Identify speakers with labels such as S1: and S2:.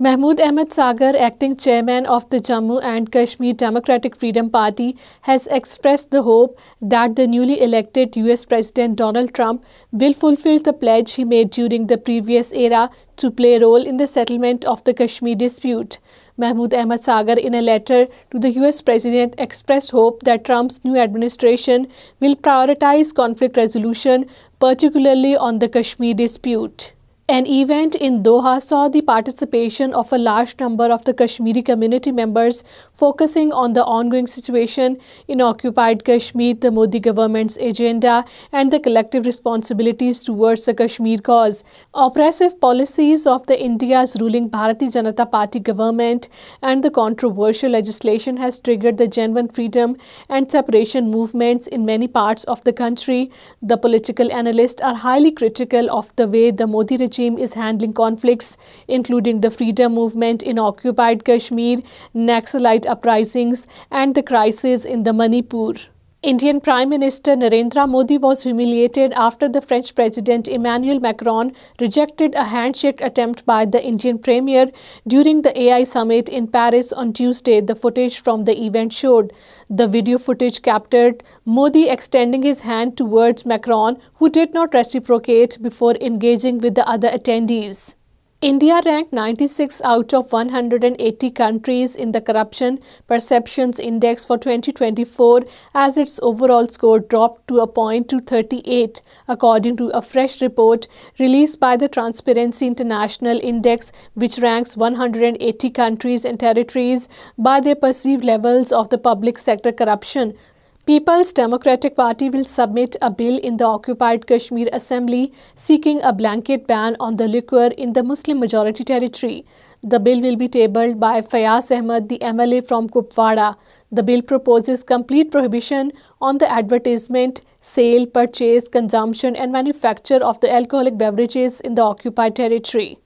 S1: Mahmood Ahmed Saghar, acting chairman of the Jammu and Kashmir Democratic Freedom Party, has expressed the hope that the newly elected US President Donald Trump will fulfill the pledge he made during the previous era to play a role in the settlement of the Kashmir dispute. Mahmood Ahmed Saghar, in a letter to the US President, expressed hope that Trump's new administration will prioritize conflict resolution, particularly on the Kashmir dispute. An event in Doha saw the participation of a large number of the Kashmiri community members focusing on the ongoing situation in occupied Kashmir, the Modi government's agenda, and the collective responsibilities towards the Kashmir cause. Oppressive policies of the India's ruling Bharatiya Janata Party government and the controversial legislation has triggered the genuine freedom and separation movements in many parts of the country. The political analysts are highly critical of the way the Modi regime is handling conflicts, including the freedom movement in occupied Kashmir, Naxalite uprisings, and the crisis in the Manipur. Indian Prime Minister Narendra Modi was humiliated after the French President Emmanuel Macron rejected a handshake attempt by the Indian Premier during the AI summit in Paris on Tuesday, the footage from the event showed. The video footage captured Modi extending his hand towards Macron, who did not reciprocate before engaging with the other attendees. India ranked 96 out of 180 countries in the Corruption Perceptions Index for 2024 as its overall score dropped to a point to 38, according to a fresh report released by the Transparency International Index, which ranks 180 countries and territories by their perceived levels of the public sector corruption. People's Democratic Party will submit a bill in the occupied Kashmir Assembly seeking a blanket ban on the liquor in the Muslim-majority territory. The bill will be tabled by Fayaz Ahmed, the MLA from Kupwara. The bill proposes complete prohibition on the advertisement, sale, purchase, consumption and manufacture of the alcoholic beverages in the occupied territory.